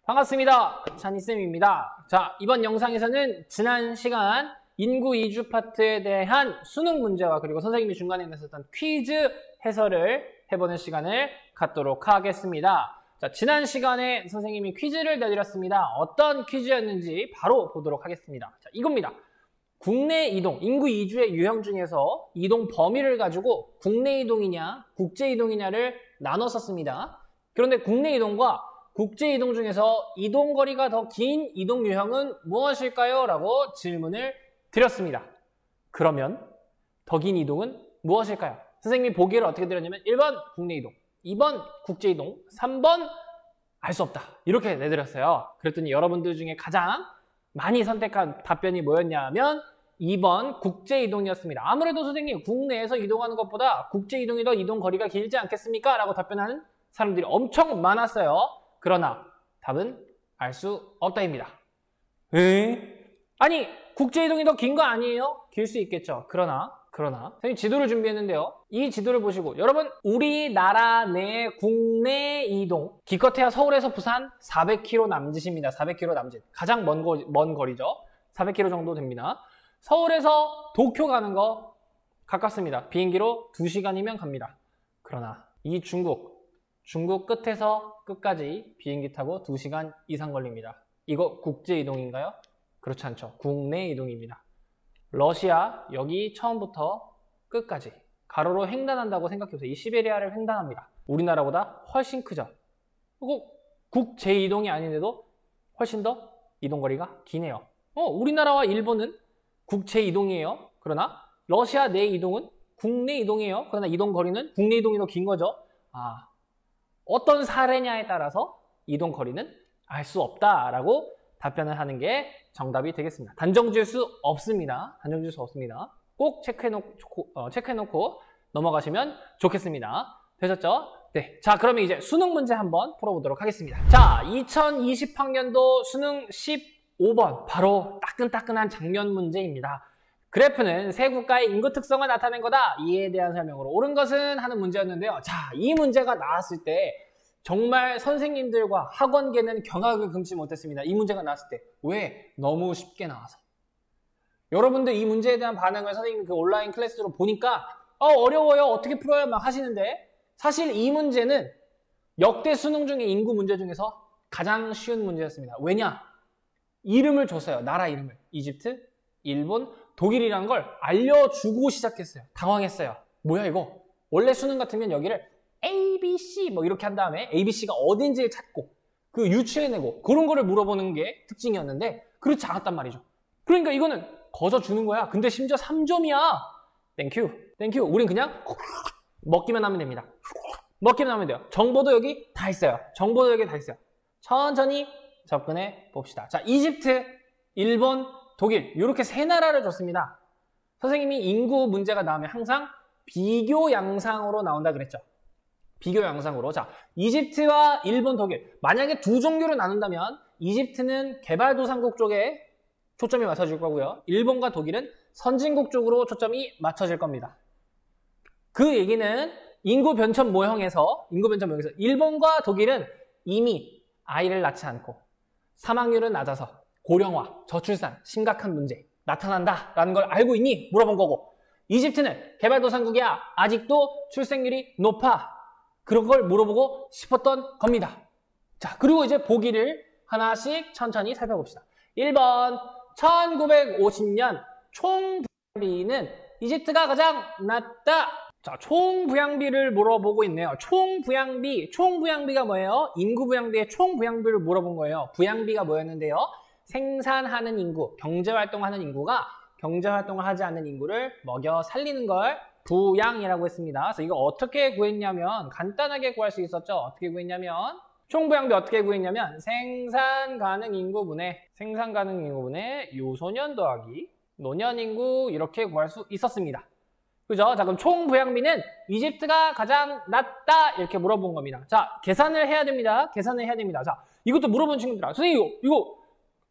반갑습니다. 찬이쌤입니다. 자, 이번 영상에서는 지난 시간 인구 이주 파트에 대한 수능 문제와 그리고 선생님이 중간에 냈었던 퀴즈 해설을 해보는 시간을 갖도록 하겠습니다. 자, 지난 시간에 선생님이 퀴즈를 내드렸습니다. 어떤 퀴즈였는지 바로 보도록 하겠습니다. 자, 이겁니다. 국내 이동, 인구 이주의 유형 중에서 이동 범위를 가지고 국내 이동이냐, 국제 이동이냐를 나눴었습니다. 그런데 국내 이동과 국제 이동 중에서 이동 거리가 더 긴 이동 유형은 무엇일까요? 라고 질문을 드렸습니다. 그러면 더 긴 이동은 무엇일까요? 선생님이 보기를 어떻게 드렸냐면 1번 국내 이동, 2번 국제 이동, 3번 알 수 없다. 이렇게 내드렸어요. 그랬더니 여러분들 중에 가장 많이 선택한 답변이 뭐였냐면 2번 국제 이동이었습니다. 아무래도 선생님 국내에서 이동하는 것보다 국제 이동이 더 이동 거리가 길지 않겠습니까? 라고 답변하는 사람들이 엄청 많았어요. 그러나 답은 알 수 없다입니다. 아니 국제 이동이 더 긴 거 아니에요? 길 수 있겠죠. 그러나 선생님 지도를 준비했는데요. 이 지도를 보시고 여러분 우리나라 내 국내 이동 기껏해야 서울에서 부산 400km 남짓입니다. 400km 남짓. 가장 먼 거리죠. 400km 정도 됩니다. 서울에서 도쿄 가는 거 가깝습니다. 비행기로 2시간이면 갑니다. 그러나 이 중국 끝에서 끝까지 비행기 타고 2시간 이상 걸립니다. 이거 국제 이동인가요? 그렇지 않죠. 국내 이동입니다. 러시아 여기 처음부터 끝까지 가로로 횡단한다고 생각해보세요. 이 시베리아를 횡단합니다. 우리나라보다 훨씬 크죠. 그리고 국제 이동이 아닌데도 훨씬 더 이동거리가 기네요. 우리나라와 일본은 국제 이동이에요. 그러나 러시아 내 이동은 국내 이동이에요. 그러나 이동거리는 국내 이동이 더 긴 거죠. 어떤 사례냐에 따라서 이동 거리는 알 수 없다라고 답변을 하는 게 정답이 되겠습니다. 단정 지을 수 없습니다. 단정 지을 수 없습니다. 꼭 체크해놓고 넘어가시면 좋겠습니다. 되셨죠? 네. 자, 그러면 이제 수능 문제 한번 풀어보도록 하겠습니다. 자, 2020학년도 수능 15번 바로 따끈따끈한 작년 문제입니다. 그래프는 세 국가의 인구 특성을 나타낸 거다. 이에 대한 설명으로 옳은 것은 하는 문제였는데요. 자, 이 문제가 나왔을 때 정말 선생님들과 학원계는 경악을 금치 못했습니다. 이 문제가 나왔을 때. 왜? 너무 쉽게 나와서. 여러분들 이 문제에 대한 반응을 선생님이 그 온라인 클래스로 보니까 어려워요. 어떻게 풀어요? 막 하시는데 사실 이 문제는 역대 수능 중에 인구 문제 중에서 가장 쉬운 문제였습니다. 왜냐? 이름을 줬어요. 나라 이름을. 이집트, 일본, 독일이라는 걸 알려주고 시작했어요. 당황했어요. 뭐야 이거? 원래 수능 같으면 여기를 A, B, C 뭐 이렇게 한 다음에 A, B, C가 어딘지를 찾고 그 유추해내고 그런 거를 물어보는 게 특징이었는데 그렇지 않았단 말이죠. 그러니까 이거는 거저 주는 거야. 근데 심지어 3점이야. 땡큐. 우린 그냥 먹기만 하면 됩니다. 먹기만 하면 돼요. 정보도 여기 다 있어요. 천천히 접근해 봅시다. 자, 이집트, 일본, 독일 이렇게 세 나라를 줬습니다. 선생님이 인구 문제가 나오면 항상 비교 양상으로 나온다 그랬죠. 비교 양상으로. 자, 이집트와 일본, 독일 만약에 두 종류로 나눈다면 이집트는 개발도상국 쪽에 초점이 맞춰질 거고요. 일본과 독일은 선진국 쪽으로 초점이 맞춰질 겁니다. 그 얘기는 인구 변천 모형에서 일본과 독일은 이미 아이를 낳지 않고 사망률은 낮아서 고령화, 저출산, 심각한 문제 나타난다라는 걸 알고 있니? 물어본 거고 이집트는 개발도상국이야. 아직도 출생률이 높아. 그런 걸 물어보고 싶었던 겁니다. 자, 그리고 이제 보기를 하나씩 천천히 살펴봅시다. 1번 1950년 총 부양비는 이집트가 가장 낮다. 자, 총 부양비를 물어보고 있네요. 총 부양비가 뭐예요? 인구 부양비의 총 부양비를 물어본 거예요. 부양비가 뭐였는데요? 생산하는 인구, 경제활동하는 인구가 경제활동을 하지 않는 인구를 먹여 살리는 걸 부양이라고 했습니다. 그래서 이거 어떻게 구했냐면 간단하게 구할 수 있었죠. 어떻게 구했냐면 총부양비 어떻게 구했냐면 생산 가능 인구분의 유소년 더하기 노년 인구 이렇게 구할 수 있었습니다. 그죠? 자, 그럼 총부양비는 이집트가 가장 낮다 이렇게 물어본 겁니다. 자, 계산을 해야 됩니다. 자, 이것도 물어본 친구들아. 선생님 이거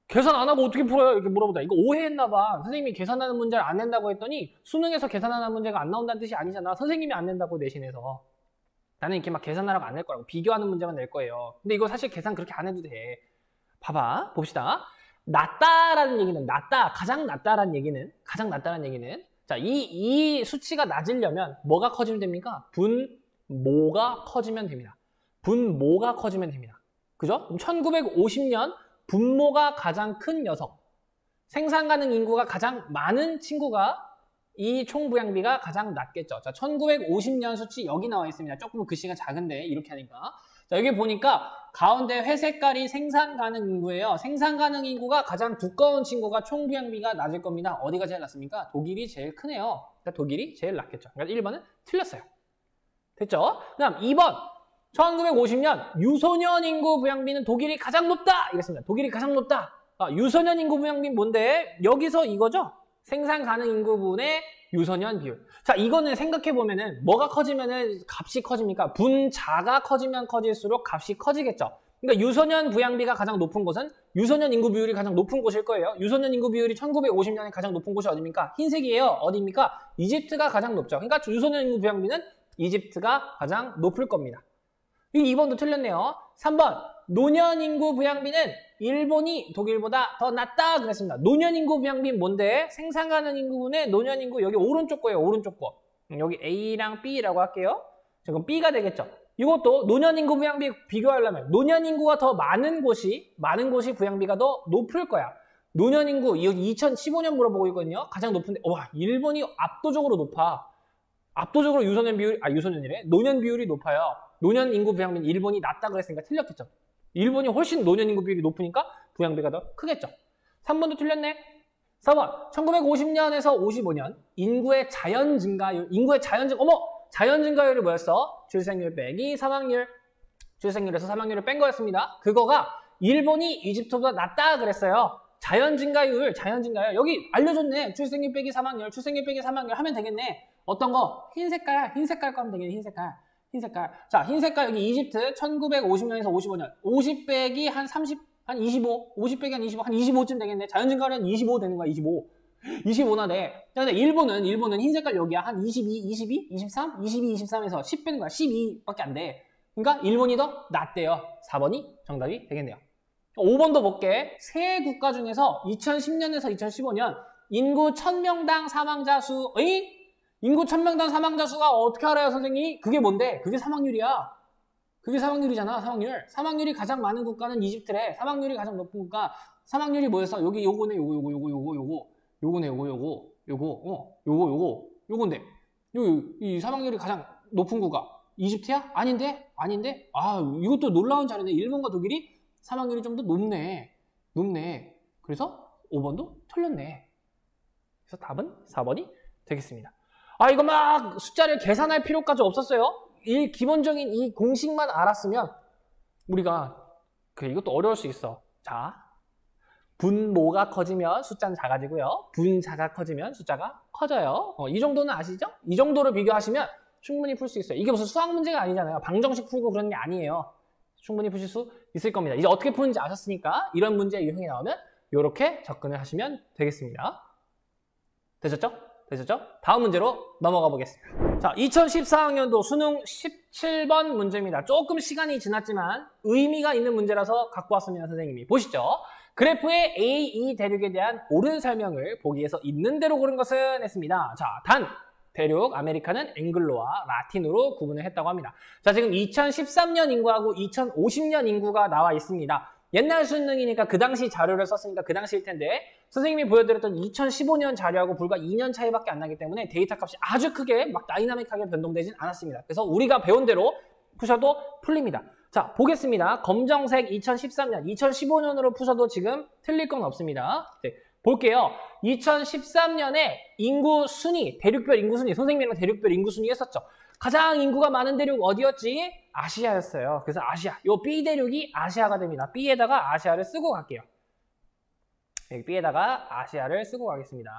계산 안 하고 어떻게 풀어요? 이렇게 물어보다. 이거 오해했나봐. 선생님이 계산하는 문제를 안 낸다고 했더니 수능에서 계산하는 문제가 안 나온다는 뜻이 아니잖아. 선생님이 안 낸다고 내신에서. 나는 이렇게 막 계산하라고 안 낼 거라고. 비교하는 문제만 낼 거예요. 근데 이거 사실 계산 그렇게 안 해도 돼. 봐봐, 봅시다. 낮다라는 얘기는, 가장 낮다라는 얘기는, 자, 이 수치가 낮으려면 뭐가 커지면 됩니까? 분모가 커지면 됩니다. 분모가 커지면 됩니다. 그죠? 1950년 분모가 가장 큰 녀석, 생산 가능 인구가 가장 많은 친구가 이 총부양비가 가장 낮겠죠. 자, 1950년 수치 여기 나와 있습니다. 조금 글씨가 작은데 이렇게 하니까. 자, 여기 보니까 가운데 회색깔이 생산 가능 인구예요. 생산 가능 인구가 가장 두꺼운 친구가 총부양비가 낮을 겁니다. 어디가 제일 낮습니까? 독일이 제일 크네요. 그러니까 독일이 제일 낮겠죠. 그러니까 1번은 틀렸어요. 됐죠? 그 다음 2번. 1950년 유소년 인구 부양비는 독일이 가장 높다. 이랬습니다. 독일이 가장 높다. 유소년 인구 부양비는 뭔데? 여기서 이거죠? 생산 가능 인구분의 유소년 비율. 자, 이거는 생각해보면은 뭐가 커지면은 값이 커집니까? 분자가 커지면 커질수록 값이 커지겠죠. 그러니까 유소년 부양비가 가장 높은 곳은 유소년 인구 비율이 가장 높은 곳일 거예요. 유소년 인구 비율이 1950년에 가장 높은 곳이 어디입니까? 흰색이에요. 어디입니까? 이집트가 가장 높죠. 그러니까 유소년 인구 부양비는 이집트가 가장 높을 겁니다. 이 2번도 틀렸네요. 3번. 노년 인구 부양비는 일본이 독일보다 더 낮다 그랬습니다. 노년 인구 부양비는 뭔데? 생산 가능 인구분의 노년 인구, 여기 오른쪽 거예요. 오른쪽 거. 여기 A랑 B라고 할게요. 그럼 B가 되겠죠. 이것도 노년 인구 부양비 비교하려면 노년 인구가 더 많은 곳이 부양비가 더 높을 거야. 노년 인구 여기 2015년 물어보고 있거든요. 가장 높은데 와, 일본이 압도적으로 높아. 압도적으로 노년 비율이 높아요. 노년 인구 부양비는 일본이 낮다 그랬으니까 틀렸겠죠. 일본이 훨씬 노년 인구 비율이 높으니까 부양비가 더 크겠죠. 3번도 틀렸네. 4번. 1950년에서 55년 인구의 자연 증가율. 자연 증가율이 뭐였어? 출생률 빼기 사망률. 출생률에서 사망률을 뺀 거였습니다. 그거가 일본이 이집트보다 낮다 그랬어요. 자연 증가율. 여기 알려줬네. 출생률 빼기 사망률 하면 되겠네. 어떤 거? 흰 색깔 거 하면 되겠네. 흰 색깔. 자, 흰 색깔 여기 이집트 1950년에서 55년. 50 빼기 한 30, 한 25. 50 빼기 한 25, 한 25쯤 되겠네. 자연 증가율은 25 되는 거야, 25. 25나 돼. 근데 일본은 흰 색깔 여기야. 한 22, 23? 22, 23에서 10 빼는 거야. 12밖에 안 돼. 그러니까 일본이 더 낮대요. 4번이 정답이 되겠네요. 5번도 볼게. 세 국가 중에서 2010년에서 2015년 인구 1000명당 사망자 수, 인구 1000명당 사망자 수가 어떻게 알아요, 선생님이? 그게 뭔데? 그게 사망률이야. 그게 사망률이잖아, 사망률. 사망률이 가장 많은 국가는 이집트래. 사망률이 가장 높은 국가. 사망률이 뭐였어? 요거네, 요건데. 이 사망률이 가장 높은 국가. 이집트야? 아닌데? 아, 이것도 놀라운 자료네. 일본과 독일이 사망률이 좀 더 높네. 그래서 5번도 틀렸네. 그래서 답은 4번이 되겠습니다. 이거 막 숫자를 계산할 필요까지 없었어요. 이 기본적인 이 공식만 알았으면 우리가 이것도 어려울 수 있어. 자, 분모가 커지면 숫자는 작아지고요. 분자가 커지면 숫자가 커져요. 이 정도는 아시죠? 이 정도를 비교하시면 충분히 풀 수 있어요. 이게 무슨 수학 문제가 아니잖아요. 방정식 풀고 그런 게 아니에요. 충분히 푸실 수 있을 겁니다. 이제 어떻게 푸는지 아셨으니까 이런 문제 유형이 나오면 이렇게 접근을 하시면 되겠습니다. 되셨죠? 다음 문제로 넘어가 보겠습니다. 자, 2014학년도 수능 17번 문제입니다. 조금 시간이 지났지만 의미가 있는 문제라서 갖고 왔습니다, 선생님이. 보시죠. 그래프의 A, E 대륙에 대한 옳은 설명을 보기에서 있는 대로 고른 것은 했습니다. 자, 단 대륙 아메리카는 앵글로와 라틴으로 구분을 했다고 합니다. 자, 지금 2013년 인구하고 2050년 인구가 나와 있습니다. 옛날 수능이니까 그 당시 자료를 썼으니까 그 당시일 텐데 선생님이 보여드렸던 2015년 자료하고 불과 2년 차이밖에 안 나기 때문에 데이터 값이 아주 크게 막 다이나믹하게 변동되진 않았습니다. 그래서 우리가 배운 대로 푸셔도 풀립니다. 자, 보겠습니다. 검정색 2013년, 2015년으로 푸셔도 지금 틀릴 건 없습니다. 네, 볼게요. 2013년에 인구 순위, 대륙별 인구 순위, 선생님이랑 대륙별 인구 순위 했었죠. 가장 인구가 많은 대륙 어디였지? 아시아였어요. 그래서 아시아, 요 B 대륙이 아시아가 됩니다. B에다가 아시아를 쓰고 갈게요. 여기 B에다가 아시아를 쓰고 가겠습니다.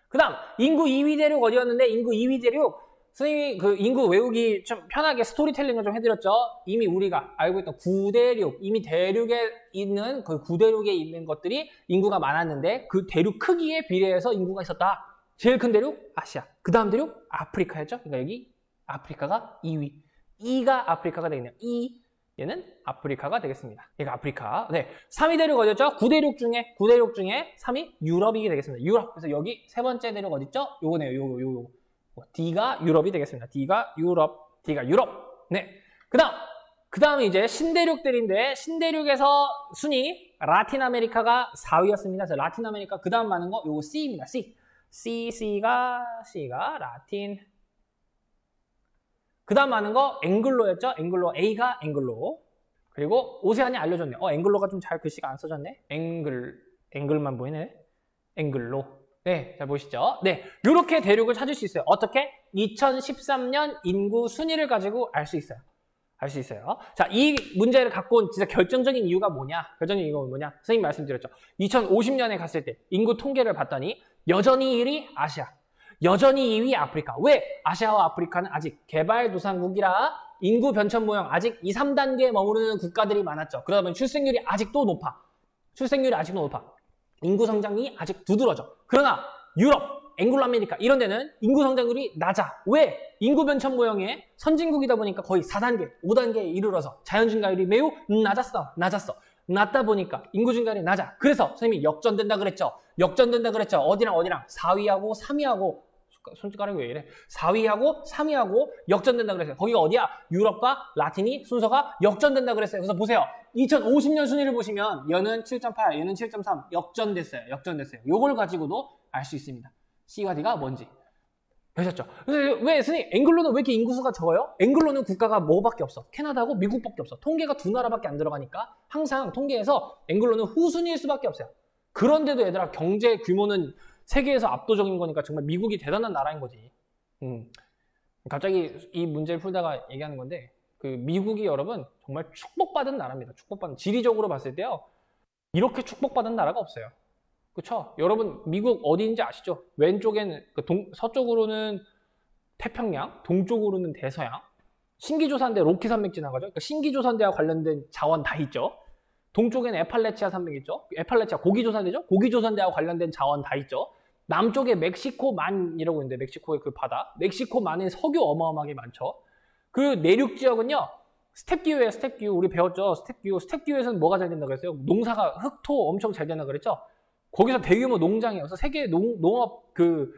그 다음 인구 2위 대륙 어디였는데 인구 2위 대륙 선생님이 그 인구 외우기 좀 편하게 스토리텔링을 좀 해드렸죠. 이미 우리가 알고 있던 9대륙, 이미 대륙에 있는 그 9대륙에 있는 것들이 인구가 많았는데 그 대륙 크기에 비례해서 인구가 있었다. 제일 큰 대륙 아시아, 그 다음 대륙 아프리카였죠. 그러니까 여기 아프리카가 2위, E가 아프리카가 되겠네요. E, 얘는 아프리카가 되겠습니다. 얘가 아프리카. 네. 3위 대륙 어디였죠? 9대륙 중에 3위 유럽이 되겠습니다. 유럽. 그래서 여기 세 번째 대륙 어디있죠? 요거네요. 요거. D가 유럽이 되겠습니다. D가 유럽. 네. 그 다음에 이제 신대륙들인데, 신대륙에서 순위, 라틴 아메리카가 4위였습니다. 그래서 라틴 아메리카, 그 다음 많은 거, 요거 C입니다. C가 라틴. 그 다음 많은 거, 앵글로였죠? A가 앵글로. 그리고 오세안이 알려줬네. 앵글로가 좀 잘 글씨가 안 써졌네. 앵글만 보이네. 앵글로. 네, 잘 보이시죠? 네, 요렇게 대륙을 찾을 수 있어요. 어떻게? 2013년 인구 순위를 가지고 알 수 있어요. 자, 이 문제를 갖고 온 진짜 결정적인 이유가 뭐냐? 선생님 말씀드렸죠. 2050년에 갔을 때 인구 통계를 봤더니 여전히 1위 아시아, 여전히 2위 아프리카. 왜? 아시아와 아프리카는 아직 개발도상국이라 인구 변천 모형 아직 2, 3단계에 머무르는 국가들이 많았죠. 그러다 보니 출생률이 아직도 높아. 인구 성장이 아직 두드러져. 그러나 유럽, 앵글로 아메리카 이런 데는 인구 성장률이 낮아. 왜? 인구 변천 모형의 선진국이다 보니까 거의 4단계, 5단계에 이르러서 자연 증가율이 매우 낮다 보니까 인구 증가율이 낮아. 그래서 선생님이 역전된다 그랬죠. 어디랑 4위하고 3위하고 손가락이 왜 이래? 4위하고 3위하고 역전된다 그랬어요. 거기가 어디야? 유럽과 라틴이 순서가 역전된다 그랬어요. 그래서 보세요. 2050년 순위를 보시면 얘는 7.8, 얘는 7.3 역전됐어요. 요걸 가지고도 알 수 있습니다. C와 D가 뭔지. 보셨죠? 그래서 왜 선생님 앵글로는 왜 이렇게 인구수가 적어요? 앵글로는 국가가 뭐밖에 없어? 캐나다하고 미국밖에 없어. 통계가 두 나라밖에 안 들어가니까 항상 통계에서 앵글로는 후순위일 수밖에 없어요. 그런데도 얘들아 경제 규모는 세계에서 압도적인 거니까 정말 미국이 대단한 나라인 거지. 갑자기 이 문제를 풀다가 얘기하는 건데 그 미국이 여러분 정말 축복받은 나라입니다. 지리적으로 봤을 때요. 이렇게 축복받은 나라가 없어요. 그쵸? 여러분 미국 어디인지 아시죠? 왼쪽에는 서쪽으로는 태평양, 동쪽으로는 대서양. 신기조산대 로키 산맥 지나가죠. 그러니까 신기조산대와 관련된 자원 다 있죠. 동쪽에는 에팔레치아 산맥 있죠. 에팔레치아 고기조산대죠. 고기조산대와 관련된 자원 다 있죠. 남쪽에 멕시코만이라고 있는데 멕시코의 그 바다. 멕시코만에 석유 어마어마하게 많죠. 그 내륙 지역은요. 스텝기후예요. 스텝기후. 우리 배웠죠. 스텝기후에서는 뭐가 잘 된다고 그랬어요? 농사가 흑토 엄청 잘 된다고 그랬죠. 거기서 대규모 농장이에요. 그래서 세계 농업 그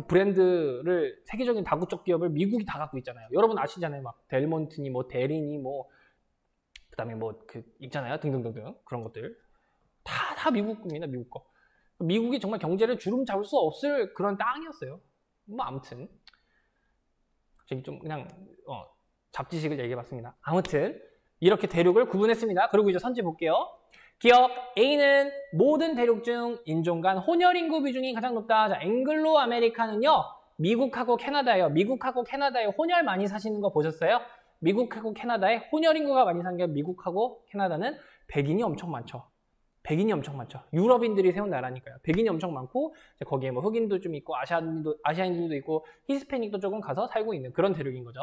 브랜드를 세계적인 다국적 기업을 미국이 다 갖고 있잖아요. 여러분 아시잖아요. 막 델몬트니 뭐 대리니 뭐 그다음에 뭐 그 있잖아요. 등등등등 그런 것들 다 미국 겁니다. 미국 거. 미국이 정말 경제를 주름 잡을 수 없을 그런 땅이었어요. 뭐 아무튼 저기 좀 그냥 잡지식을 얘기해봤습니다. 아무튼 이렇게 대륙을 구분했습니다. 그리고 이제 선지 볼게요. 기억 A는 모든 대륙 중 인종 간 혼혈 인구 비중이 가장 높다. 자, 앵글로 아메리카는요. 미국하고 캐나다예요. 미국하고 캐나다에 혼혈 많이 사시는 거 보셨어요? 미국하고 캐나다에 혼혈 인구가 많이 사는 게 미국하고 캐나다는 백인이 엄청 많죠. 유럽인들이 세운 나라니까요. 백인이 엄청 많고 거기에 뭐 흑인도 좀 있고 아시아인들도 있고 히스패닉도 조금 가서 살고 있는 그런 대륙인 거죠.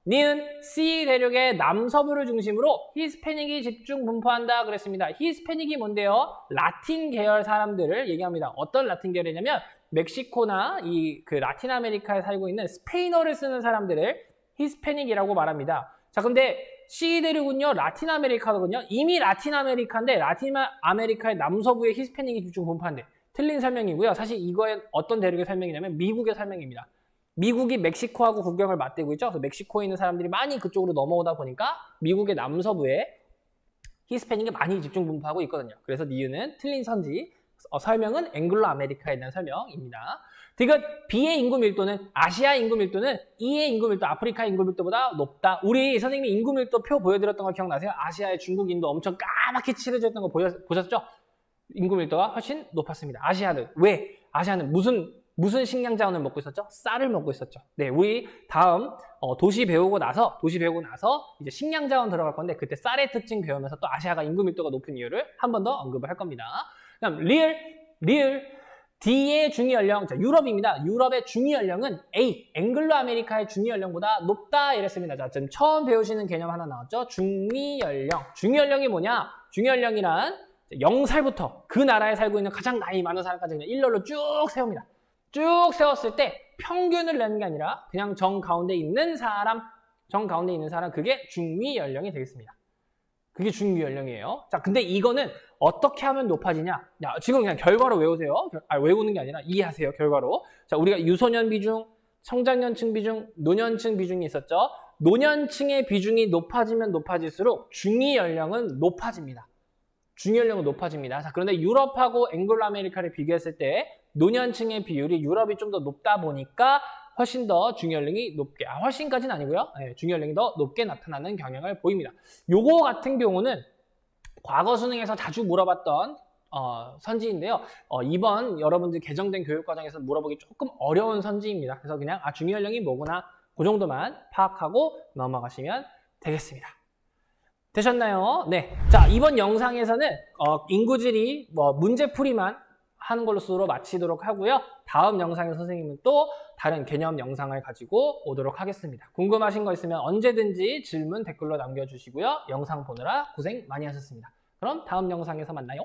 니은 C 대륙의 남서부를 중심으로 히스패닉이 집중 분포한다 그랬습니다. 히스패닉이 뭔데요? 라틴 계열 사람들을 얘기합니다. 어떤 라틴 계열이냐면 멕시코나 그 라틴 아메리카에 살고 있는 스페인어를 쓰는 사람들을 히스패닉이라고 말합니다. 자, 근데 C 대륙은요, 라틴 아메리카거든요. 이미 라틴 아메리카인데 라틴 아메리카의 남서부에 히스패닉이 집중 분포한대. 틀린 설명이고요. 사실 이거의 어떤 대륙의 설명이냐면 미국의 설명입니다. 미국이 멕시코하고 국경을 맞대고 있죠. 그래서 멕시코에 있는 사람들이 많이 그쪽으로 넘어오다 보니까 미국의 남서부에 히스패닉이 많이 집중 분포하고 있거든요. 그래서 니은은 틀린 선지, 설명은 앵글로 아메리카에 대한 설명입니다. 디귿 B의 인구 밀도는 아시아 인구 밀도는 E의 인구 밀도, 아프리카 인구 밀도보다 높다. 우리 선생님이 인구 밀도 표 보여드렸던 거 기억나세요? 아시아의 중국 인도 엄청 까맣게 칠해져 있던 거 보셨죠? 인구 밀도가 훨씬 높았습니다. 아시아는 왜? 아시아는 무슨 식량 자원을 먹고 있었죠? 쌀을 먹고 있었죠. 네, 우리 다음 도시 배우고 나서 이제 식량 자원 들어갈 건데 그때 쌀의 특징 배우면서 또 아시아가 인구 밀도가 높은 이유를 한 번 더 언급을 할 겁니다. 그다음 리을 D의 중위 연령, 자, 유럽입니다. 유럽의 중위 연령은 A, 앵글로 아메리카의 중위 연령보다 높다 이랬습니다. 자, 지금 처음 배우시는 개념 하나 나왔죠? 중위 연령. 중위 연령이 뭐냐? 중위 연령이란 0살부터 그 나라에 살고 있는 가장 나이 많은 사람까지 그냥 일렬로 쭉 세웁니다. 쭉 세웠을 때 평균을 내는 게 아니라 그냥 정 가운데 있는 사람 정 가운데 있는 사람, 그게 중위 연령이 되겠습니다. 그게 중위 연령이에요. 자, 근데 이거는 어떻게 하면 높아지냐? 야, 지금 그냥 결과로 외우세요. 외우는 게 아니라 이해하세요, 결과로. 자, 우리가 유소년 비중, 청장년층 비중, 노년층 비중이 있었죠. 노년층의 비중이 높아지면 높아질수록 중위 연령은 높아집니다. 중위 연령은 높아집니다. 자, 그런데 유럽하고 앵글로 아메리카를 비교했을 때 노년층의 비율이 유럽이 좀 더 높다 보니까 훨씬 더 중위 연령이 높게, 훨씬까지는 아니고요. 네, 중위 연령이 더 높게 나타나는 경향을 보입니다. 요거 같은 경우는 과거 수능에서 자주 물어봤던 선지인데요. 이번 여러분들 개정된 교육과정에서 물어보기 조금 어려운 선지입니다. 그래서 그냥 중위 연령이 뭐구나, 그 정도만 파악하고 넘어가시면 되겠습니다. 되셨나요? 네. 자, 이번 영상에서는 인구지리 문제풀이만 하는 걸로 마치도록 하고요. 다음 영상에 선생님은 또 다른 개념 영상을 가지고 오도록 하겠습니다. 궁금하신 거 있으면 언제든지 질문 댓글로 남겨주시고요. 영상 보느라 고생 많이 하셨습니다. 그럼 다음 영상에서 만나요.